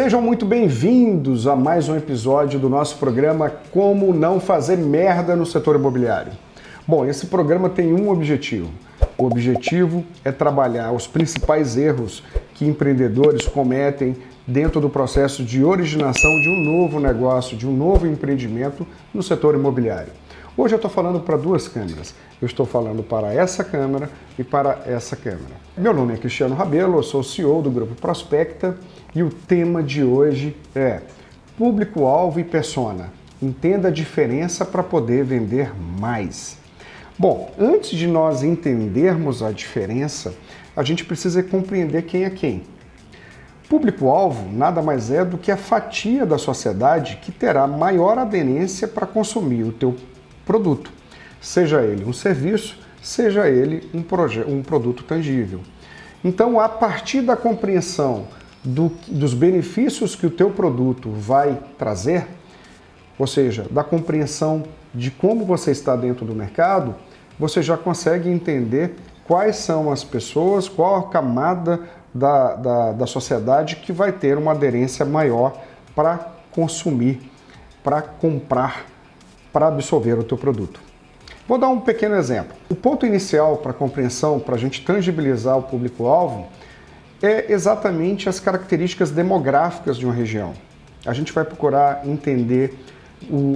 Sejam muito bem-vindos a mais um episódio do nosso programa Como Não Fazer Merda no Setor Imobiliário. Bom, esse programa tem um objetivo. O objetivo é trabalhar os principais erros que empreendedores cometem dentro do processo de originação de um novo negócio, de um novo empreendimento no setor imobiliário. Hoje eu estou falando para duas câmeras. Eu estou falando para essa câmera e para essa câmera. Meu nome é Cristiano Rabelo, eu sou CEO do Grupo Prospecta e o tema de hoje é público-alvo e persona. Entenda a diferença para poder vender mais. Bom, antes de nós entendermos a diferença, a gente precisa compreender quem é quem. Público-alvo nada mais é do que a fatia da sociedade que terá maior aderência para consumir o teu produto, seja ele um serviço, seja ele um produto tangível. Então, a partir da compreensão dos benefícios que o teu produto vai trazer, ou seja, da compreensão de como você está dentro do mercado, você já consegue entender quais são as pessoas, qual a camada da sociedade que vai ter uma aderência maior para consumir, para comprar, para absorver o teu produto. Vou dar um pequeno exemplo. O ponto inicial para a compreensão, para a gente tangibilizar o público-alvo, é exatamente as características demográficas de uma região. A gente vai procurar entender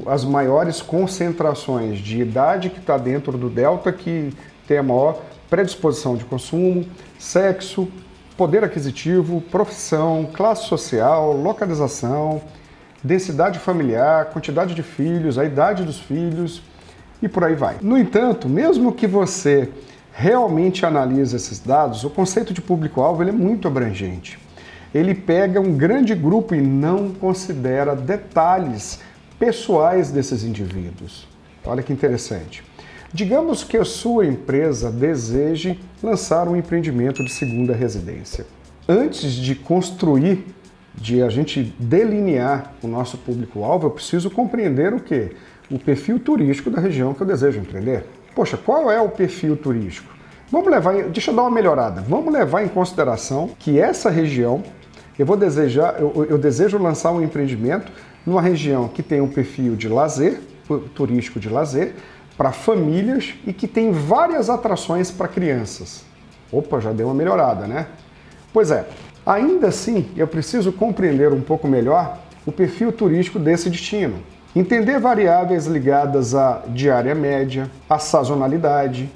as maiores concentrações de idade que está dentro do delta, que tem a maior predisposição de consumo, sexo, poder aquisitivo, profissão, classe social, localização, densidade familiar, quantidade de filhos, a idade dos filhos e por aí vai. No entanto, mesmo que você realmente analise esses dados, o conceito de público-alvo ele é muito abrangente. Ele pega um grande grupo e não considera detalhes pessoais desses indivíduos. Olha que interessante. Digamos que a sua empresa deseje lançar um empreendimento de segunda residência. Antes de construir, de a gente delinear o nosso público-alvo, eu preciso compreender o quê? O perfil turístico da região que eu desejo empreender. Poxa, qual é o perfil turístico? Deixa eu dar uma melhorada. Vamos levar em consideração que essa região, eu desejo lançar um empreendimento numa região que tem um perfil de lazer, turístico de lazer, para famílias e que tem várias atrações para crianças. Opa, já deu uma melhorada, né? Pois é, ainda assim eu preciso compreender um pouco melhor o perfil turístico desse destino. Entender variáveis ligadas à diária média, à sazonalidade.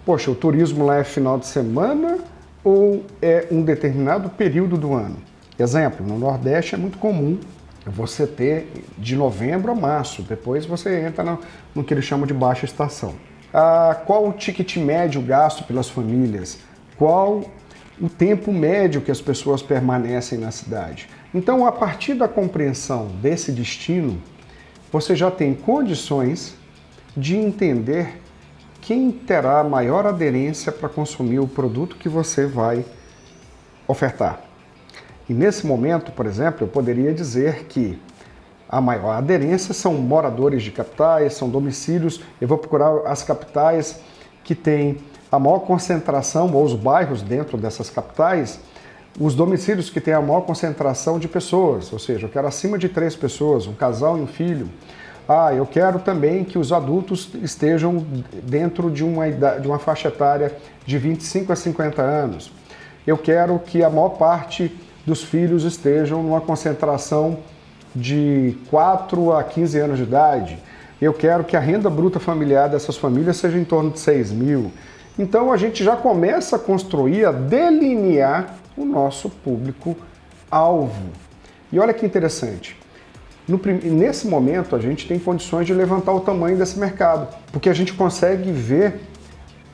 Poxa, o turismo lá é final de semana ou é um determinado período do ano? Exemplo, no Nordeste é muito comum você ter de novembro a março, depois você entra no que eles chamam de baixa estação. Qual o ticket médio gasto pelas famílias? Qual o tempo médio que as pessoas permanecem na cidade? Então, a partir da compreensão desse destino, você já tem condições de entender quem terá maior aderência para consumir o produto que você vai ofertar. E nesse momento, por exemplo, eu poderia dizer que a maior aderência são moradores de capitais, são domicílios. Eu vou procurar as capitais que têm a maior concentração, ou os bairros dentro dessas capitais, os domicílios que têm a maior concentração de pessoas, ou seja, eu quero acima de 3 pessoas, um casal e um filho. Eu quero também que os adultos estejam dentro de uma faixa etária de 25 a 50 anos. Eu quero que a maior parte dos filhos estejam numa concentração de 4 a 15 anos de idade. Eu quero que a renda bruta familiar dessas famílias seja em torno de 6 mil. Então a gente já começa a construir, a delinear o nosso público-alvo. E olha que interessante, nesse momento a gente tem condições de levantar o tamanho desse mercado, porque a gente consegue ver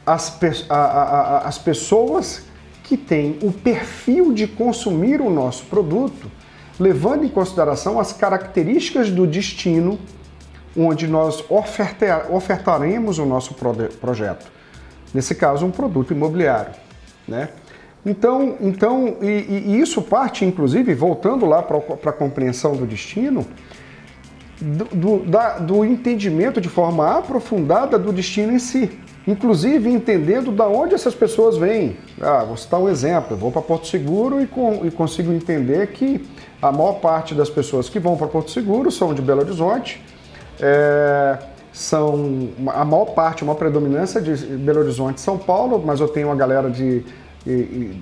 as pessoas que têm o perfil de consumir o nosso produto, levando em consideração as características do destino onde nós ofertaremos o nosso projeto. Nesse caso, um produto imobiliário, né? Então, isso parte, inclusive, voltando lá para a compreensão do destino, do entendimento de forma aprofundada do destino em si. inclusive entendendo de onde essas pessoas vêm. Vou citar um exemplo, eu vou para Porto Seguro e consigo entender que a maior parte das pessoas que vão para Porto Seguro são de Belo Horizonte, a maior predominância de Belo Horizonte e São Paulo, mas eu tenho uma galera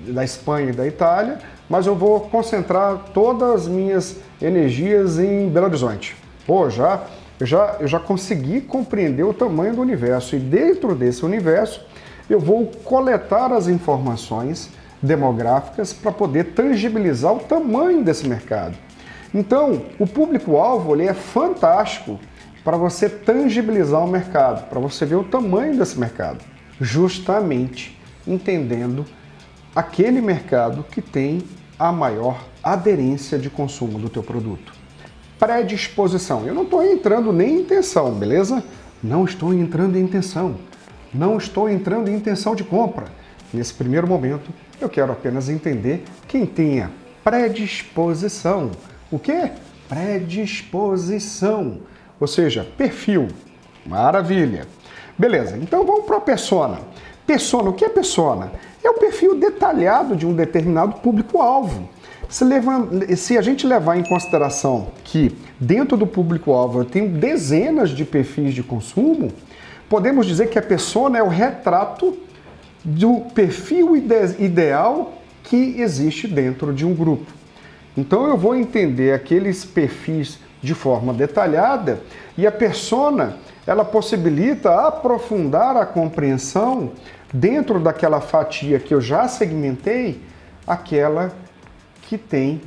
da Espanha e da Itália, mas eu vou concentrar todas as minhas energias em Belo Horizonte. Pô, eu já consegui compreender o tamanho do universo, e dentro desse universo eu vou coletar as informações demográficas para poder tangibilizar o tamanho desse mercado. Então, o público-alvo ele é fantástico para você tangibilizar o mercado, para você ver o tamanho desse mercado, justamente entendendo aquele mercado que tem a maior aderência de consumo do teu produto. Predisposição. Eu não estou entrando nem em intenção, beleza? Não estou entrando em intenção. Não estou entrando em intenção de compra. Nesse primeiro momento, eu quero apenas entender quem tenha predisposição. O quê? Predisposição. Ou seja, perfil. Maravilha. Beleza, então vamos para a persona. Persona, o que é persona? É o perfil detalhado de um determinado público-alvo. Se a gente levar em consideração que dentro do público-alvo eu tenho dezenas de perfis de consumo, podemos dizer que a persona é o retrato do perfil ideal que existe dentro de um grupo. Então eu vou entender aqueles perfis de forma detalhada, e a persona ela possibilita aprofundar a compreensão dentro daquela fatia que eu já segmentei, aquela que tem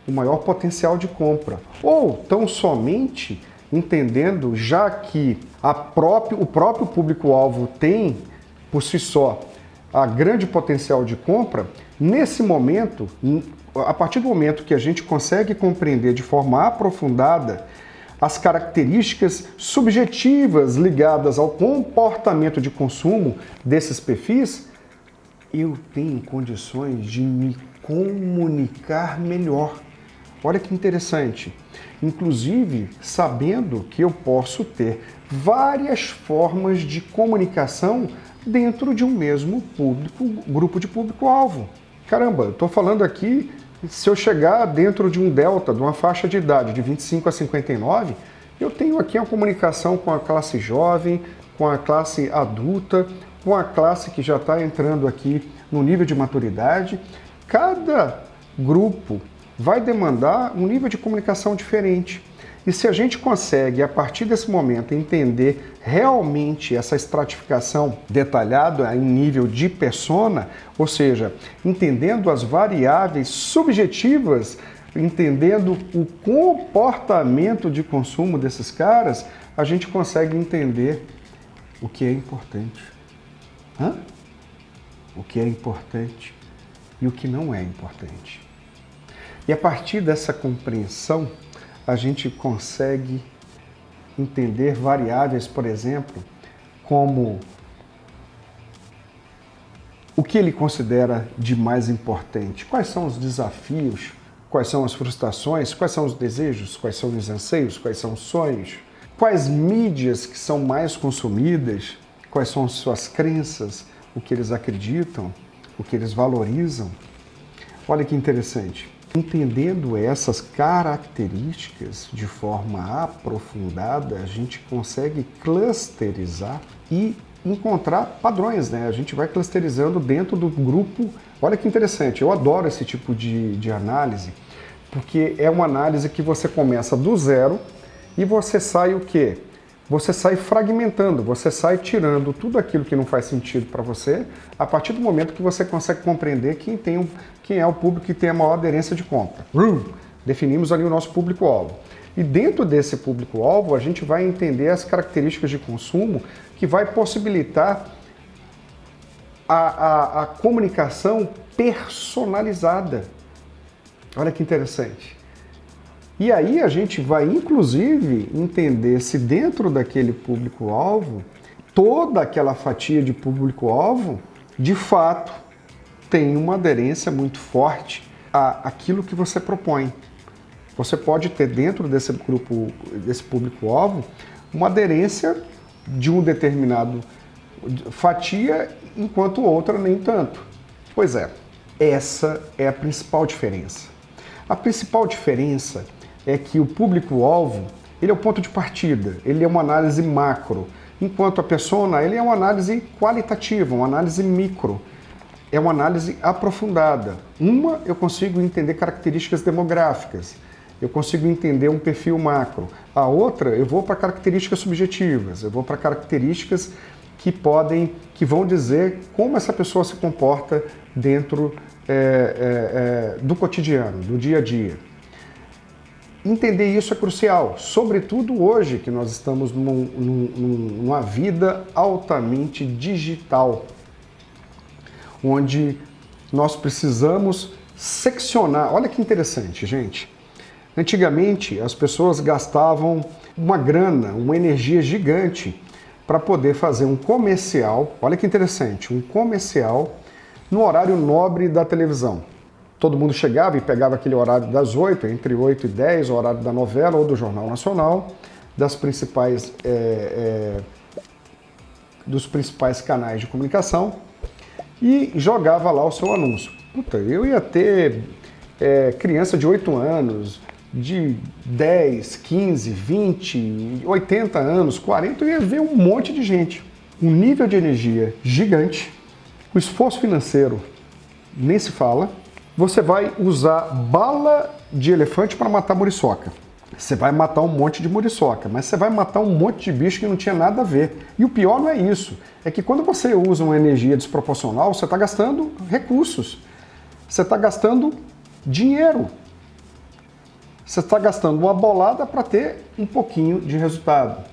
o maior potencial de compra. Ou tão somente entendendo, já que o próprio público-alvo tem, por si só, a grande potencial de compra, nesse momento, a partir do momento que a gente consegue compreender de forma aprofundada as características subjetivas ligadas ao comportamento de consumo desses perfis, eu tenho condições de me comunicar melhor. Olha que interessante. Inclusive, sabendo que eu posso ter várias formas de comunicação dentro de um mesmo grupo de público-alvo. Caramba, eu estou falando aqui, se eu chegar dentro de um delta, de uma faixa de idade de 25 a 59, eu tenho aqui uma comunicação com a classe jovem, com a classe adulta, com a classe que já está entrando aqui no nível de maturidade. Cada grupo vai demandar um nível de comunicação diferente. E se a gente consegue, a partir desse momento, entender realmente essa estratificação detalhada em nível de persona, ou seja, entendendo as variáveis subjetivas, entendendo o comportamento de consumo desses caras, a gente consegue entender o que é importante. O que é importante e o que não é importante. E a partir dessa compreensão, a gente consegue entender variáveis, por exemplo, como o que ele considera de mais importante, quais são os desafios, quais são as frustrações, quais são os desejos, quais são os anseios, quais são os sonhos, quais mídias que são mais consumidas, quais são as suas crenças, o que eles acreditam, o que eles valorizam. Olha que interessante. Entendendo essas características de forma aprofundada, a gente consegue clusterizar e encontrar padrões, né? A gente vai clusterizando dentro do grupo. Olha que interessante, eu adoro esse tipo de análise, porque é uma análise que você começa do zero e você sai o quê? Você sai fragmentando, você sai tirando tudo aquilo que não faz sentido para você, a partir do momento que você consegue compreender quem é o público que tem a maior aderência de compra. Definimos ali o nosso público-alvo. E dentro desse público-alvo, a gente vai entender as características de consumo que vai possibilitar a comunicação personalizada. Olha que interessante. E aí a gente vai, inclusive, entender se dentro daquele público-alvo, toda aquela fatia de público-alvo, de fato, tem uma aderência muito forte àquilo que você propõe. Você pode ter dentro desse grupo, desse público-alvo, uma aderência de um determinado fatia, enquanto outra nem tanto. Pois é, essa é a principal diferença. A principal diferença é que o público-alvo, ele é o ponto de partida, ele é uma análise macro, enquanto a persona, ele é uma análise qualitativa, uma análise micro, é uma análise aprofundada. Uma, eu consigo entender características demográficas, eu consigo entender um perfil macro. A outra, eu vou para características subjetivas, eu vou para características que vão dizer como essa pessoa se comporta dentro do cotidiano, do dia a dia. Entender isso é crucial, sobretudo hoje que nós estamos numa vida altamente digital, onde nós precisamos seccionar. Olha que interessante, gente. Antigamente, as pessoas gastavam uma grana, uma energia gigante para poder fazer um comercial, olha que interessante, um comercial no horário nobre da televisão. Todo mundo chegava e pegava aquele horário das 8, entre 8 e 10, o horário da novela ou do Jornal Nacional, dos principais canais de comunicação, e jogava lá o seu anúncio. Puta, eu ia ter criança de 8 anos, de 10, 15, 20, 80 anos, 40, eu ia ver um monte de gente. Um nível de energia gigante, o esforço financeiro nem se fala. Você vai usar bala de elefante para matar muriçoca. Você vai matar um monte de muriçoca, mas você vai matar um monte de bicho que não tinha nada a ver. E o pior não é isso, é que quando você usa uma energia desproporcional, você está gastando recursos, você está gastando dinheiro, você está gastando uma bolada para ter um pouquinho de resultado.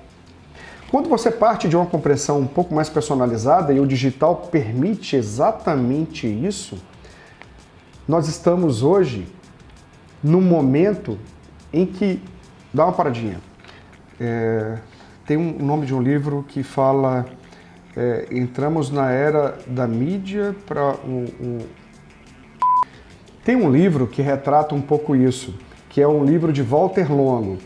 Quando você parte de uma compreensão um pouco mais personalizada, e o digital permite exatamente isso, nós estamos hoje num momento em que... Dá uma paradinha. Tem um nome de um livro que fala... entramos na era da mídia para Tem um livro que retrata um pouco isso, que é um livro de Walter Longo,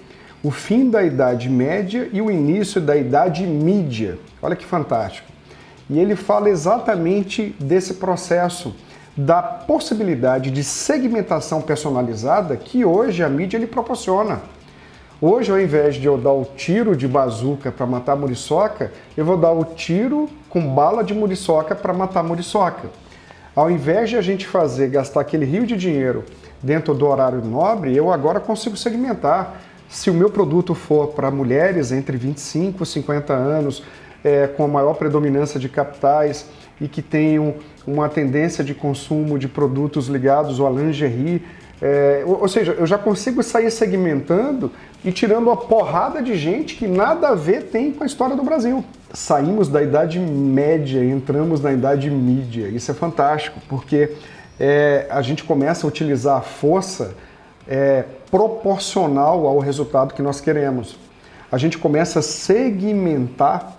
O Fim da Idade Média e o Início da Idade Mídia. Olha que fantástico. E ele fala exatamente desse processo, da possibilidade de segmentação personalizada que hoje a mídia lhe proporciona. Hoje, ao invés de eu dar o tiro de bazuca para matar muriçoca, eu vou dar o tiro com bala de muriçoca para matar muriçoca. Ao invés de a gente gastar aquele rio de dinheiro dentro do horário nobre, eu agora consigo segmentar. Se o meu produto for para mulheres entre 25 e 50 anos, com a maior predominância de capitais e que tenham uma tendência de consumo de produtos ligados à lingerie, ou seja, eu já consigo sair segmentando e tirando uma porrada de gente que nada a ver tem com a história do Brasil. Saímos da Idade Média e entramos na Idade Mídia. Isso é fantástico, porque a gente começa a utilizar a força proporcional ao resultado que nós queremos. A gente começa a segmentar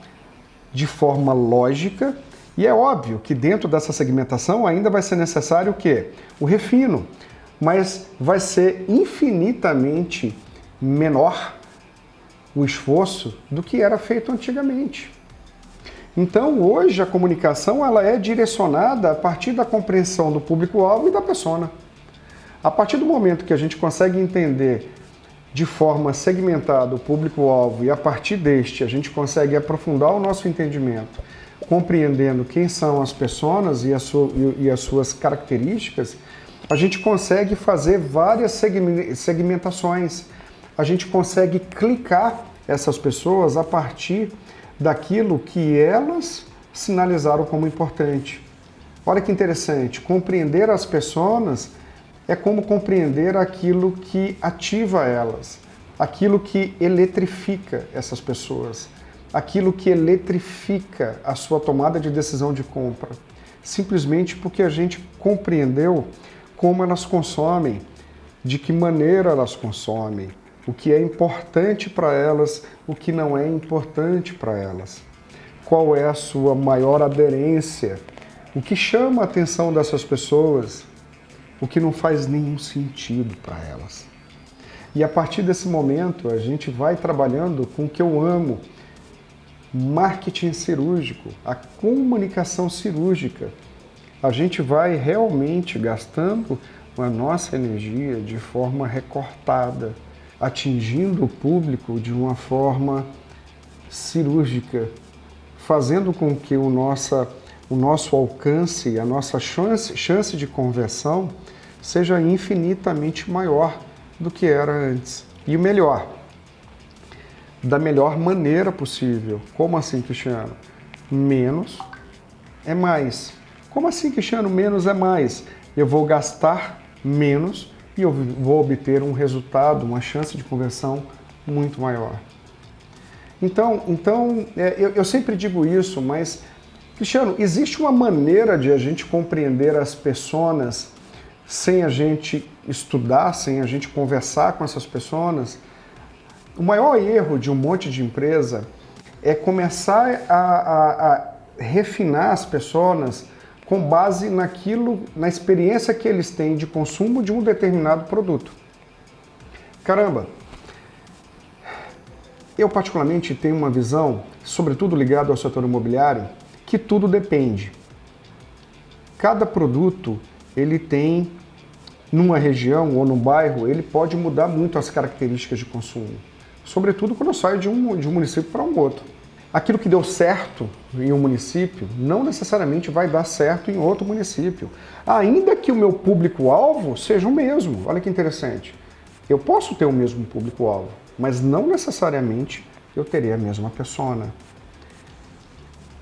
de forma lógica, e é óbvio que dentro dessa segmentação ainda vai ser necessário o quê? O refino, mas vai ser infinitamente menor o esforço do que era feito antigamente. Então, hoje a comunicação ela é direcionada a partir da compreensão do público-alvo e da persona. A partir do momento que a gente consegue entender de forma segmentada o público-alvo e a partir deste a gente consegue aprofundar o nosso entendimento, compreendendo quem são as personas e as suas características, a gente consegue fazer várias segmentações. A gente consegue clicar essas pessoas a partir daquilo que elas sinalizaram como importante. Olha que interessante, compreender as pessoas é como compreender aquilo que ativa elas, aquilo que eletrifica essas pessoas, aquilo que eletrifica a sua tomada de decisão de compra, simplesmente porque a gente compreendeu como elas consomem, de que maneira elas consomem, o que é importante para elas, o que não é importante para elas, qual é a sua maior aderência, o que chama a atenção dessas pessoas, o que não faz nenhum sentido para elas. E a partir desse momento a gente vai trabalhando com o que eu amo marketing cirúrgico, a comunicação cirúrgica. A gente vai realmente gastando a nossa energia de forma recortada, atingindo o público de uma forma cirúrgica, fazendo com que o nosso alcance, a nossa chance de conversão seja infinitamente maior do que era antes. E o melhor, da melhor maneira possível. Como assim, Cristiano? Menos é mais. Como assim, Cristiano? Menos é mais. Eu vou gastar menos e eu vou obter um resultado, uma chance de conversão muito maior. Então eu sempre digo isso, mas, Cristiano, existe uma maneira de a gente compreender as pessoas sem a gente estudar, sem a gente conversar com essas pessoas? O maior erro de um monte de empresa é começar a refinar as pessoas com base na experiência que eles têm de consumo de um determinado produto. Caramba, eu particularmente tenho uma visão, sobretudo ligada ao setor imobiliário, que tudo depende. Cada produto, ele tem, numa região ou num bairro, ele pode mudar muito as características de consumo. Sobretudo quando eu saio de um município para um outro. Aquilo que deu certo em um município não necessariamente vai dar certo em outro município. Ainda que o meu público-alvo seja o mesmo. Olha que interessante. Eu posso ter o mesmo público-alvo, mas não necessariamente eu terei a mesma persona.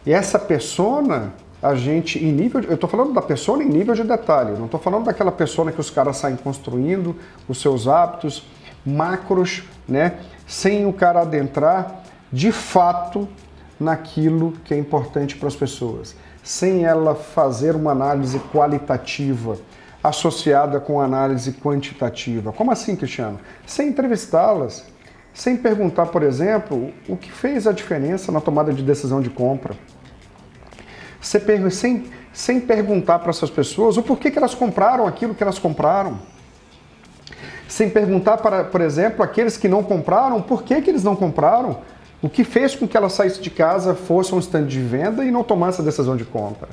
E essa persona, eu estou falando da persona em nível de detalhe, eu não estou falando daquela persona que os caras saem construindo os seus hábitos macros, né, sem o cara adentrar de fato naquilo que é importante para as pessoas, sem ela fazer uma análise qualitativa associada com análise quantitativa. Como assim, Cristiano? Sem entrevistá-las, sem perguntar, por exemplo, o que fez a diferença na tomada de decisão de compra. Sem perguntar para essas pessoas o porquê que elas compraram aquilo que elas compraram. Sem perguntar para, por exemplo, aqueles que não compraram, por que eles não compraram? O que fez com que ela saísse de casa, fosse a um stand de venda e não tomasse a decisão de compra?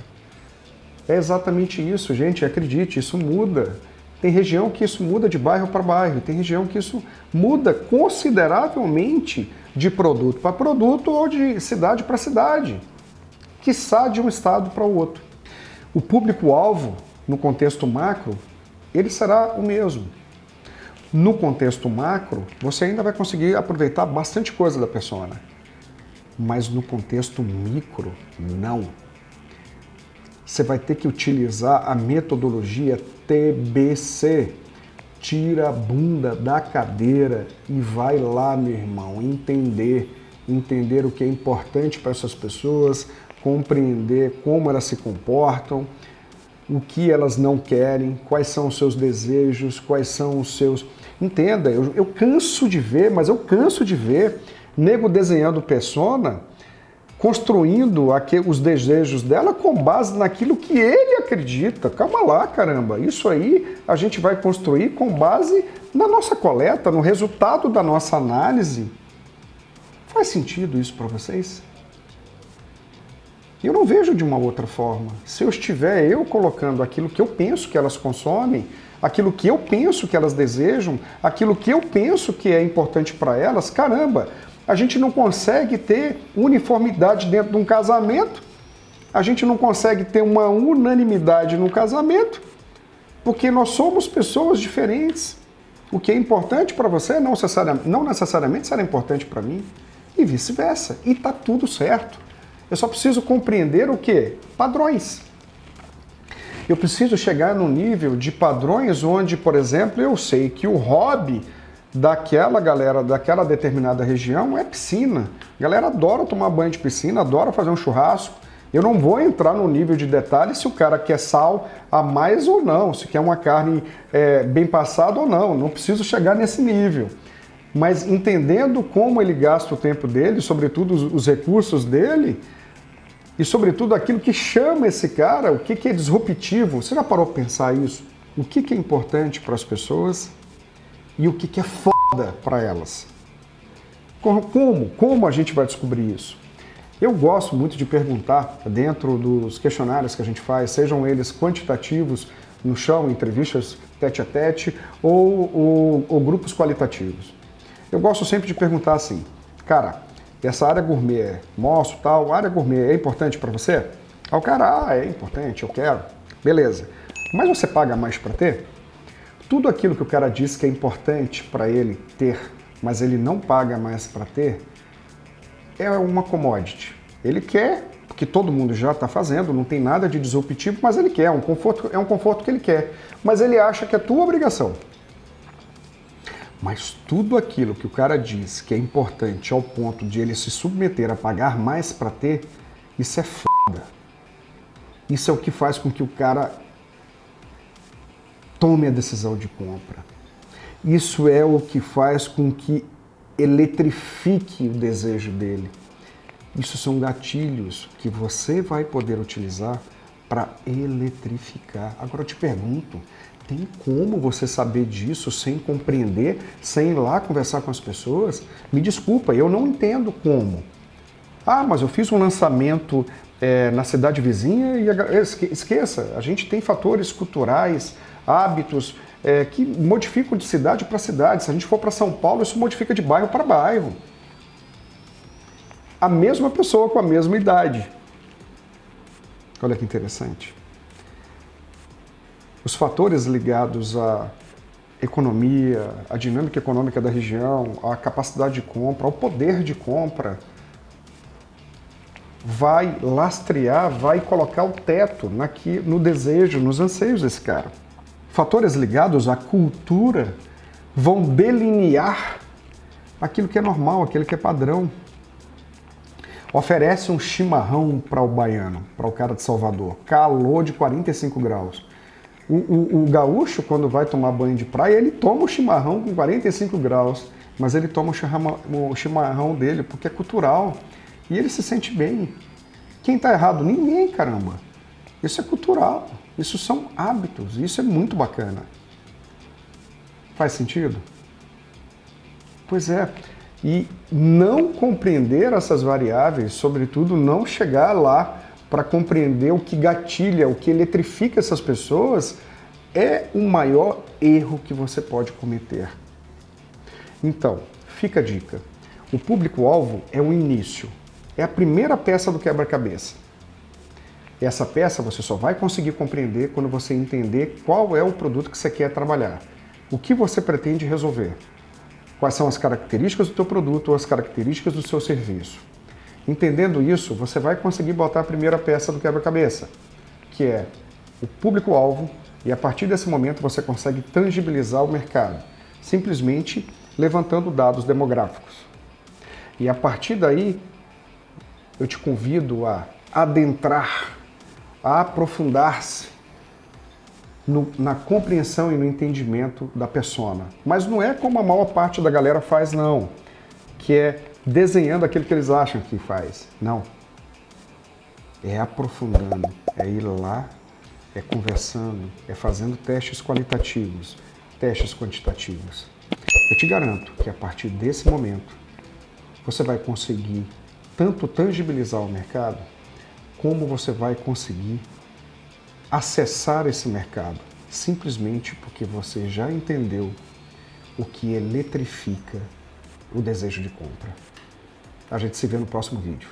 É exatamente isso, gente, acredite, isso muda. Tem região que isso muda de bairro para bairro, tem região que isso muda consideravelmente de produto para produto ou de cidade para cidade, quiçá de um estado para o outro. O público-alvo, no contexto macro, ele será o mesmo. No contexto macro, você ainda vai conseguir aproveitar bastante coisa da persona. Mas no contexto micro, não. Você vai ter que utilizar a metodologia TBC. Tira a bunda da cadeira e vai lá, meu irmão, entender o que é importante para essas pessoas, compreender como elas se comportam, o que elas não querem, quais são os seus desejos, quais são os seus... Entenda, eu canso de ver, nego desenhando persona, construindo os desejos dela com base naquilo que ele acredita. Calma lá, caramba. Isso aí a gente vai construir com base na nossa coleta, no resultado da nossa análise. Faz sentido isso para vocês? Eu não vejo de uma outra forma. Se eu estiver colocando aquilo que eu penso que elas consomem, aquilo que eu penso que elas desejam, aquilo que eu penso que é importante para elas, caramba, a gente não consegue ter uniformidade dentro de um casamento, a gente não consegue ter uma unanimidade no casamento, porque nós somos pessoas diferentes. O que é importante para você não necessariamente será importante para mim, e vice-versa. E está tudo certo. Eu só preciso compreender o quê? Padrões. Eu preciso chegar no nível de padrões onde, por exemplo, eu sei que o hobby daquela galera, daquela determinada região é piscina. A galera adora tomar banho de piscina, adora fazer um churrasco. Eu não vou entrar no nível de detalhe se o cara quer sal a mais ou não, se quer uma carne bem passada ou não. Não preciso chegar nesse nível. Mas entendendo como ele gasta o tempo dele, sobretudo os recursos dele, e sobretudo aquilo que chama esse cara, o que é disruptivo. Você já parou para pensar isso? O que é importante para as pessoas e o que é foda para elas? Como a gente vai descobrir isso? Eu gosto muito de perguntar dentro dos questionários que a gente faz, sejam eles quantitativos, no chão, entrevistas tete a tete, ou grupos qualitativos. Eu gosto sempre de perguntar assim, cara, essa área gourmet, mostro tal, área gourmet é importante para você? Aí o cara, é importante, eu quero. Beleza. Mas você paga mais para ter? Tudo aquilo que o cara diz que é importante para ele ter, mas ele não paga mais para ter, é uma commodity. Ele quer, porque todo mundo já está fazendo, não tem nada de disruptivo, mas ele quer, é um conforto que ele quer. Mas ele acha que é tua obrigação. Mas tudo aquilo que o cara diz que é importante ao ponto de ele se submeter a pagar mais para ter, isso é foda. Isso é o que faz com que o cara tome a decisão de compra. Isso é o que faz com que eletrifique o desejo dele. Isso são gatilhos que você vai poder utilizar para eletrificar. Agora eu te pergunto, tem como você saber disso sem compreender, sem ir lá conversar com as pessoas? Me desculpa, eu não entendo como. Ah, mas eu fiz um lançamento na cidade vizinha e esqueça, a gente tem fatores culturais, hábitos que modificam de cidade para cidade. Se a gente for para São Paulo, isso modifica de bairro para bairro. A mesma pessoa com a mesma idade. Olha que interessante. Os fatores ligados à economia, à dinâmica econômica da região, à capacidade de compra, ao poder de compra, vai lastrear, vai colocar o teto no desejo, nos anseios desse cara. Fatores ligados à cultura vão delinear aquilo que é normal, aquilo que é padrão. Oferece um chimarrão para o baiano, para o cara de Salvador, calor de 45 graus. O gaúcho, quando vai tomar banho de praia, ele toma o chimarrão com 45 graus, mas ele toma o chimarrão dele porque é cultural e ele se sente bem. Quem está errado? Ninguém, caramba. Isso é cultural, isso são hábitos, isso é muito bacana. Faz sentido? Pois é. E não compreender essas variáveis, sobretudo não chegar lá para compreender o que gatilha, o que eletrifica essas pessoas, é o maior erro que você pode cometer. Então, fica a dica. O público-alvo é o início, é a primeira peça do quebra-cabeça. Essa peça você só vai conseguir compreender quando você entender qual é o produto que você quer trabalhar, o que você pretende resolver. Quais são as características do teu produto ou as características do seu serviço. Entendendo isso, você vai conseguir botar a primeira peça do quebra-cabeça, que é o público-alvo, e a partir desse momento você consegue tangibilizar o mercado, simplesmente levantando dados demográficos. E a partir daí, eu te convido a adentrar, a aprofundar-se na compreensão e no entendimento da persona. Mas não é como a maior parte da galera faz, não. Que é desenhando aquilo que eles acham que faz. Não. É aprofundando, é ir lá, é conversando, é fazendo testes qualitativos, testes quantitativos. Eu te garanto que a partir desse momento, você vai conseguir tanto tangibilizar o mercado, como você vai conseguir acessar esse mercado, simplesmente porque você já entendeu o que eletrifica o desejo de compra. A gente se vê no próximo vídeo.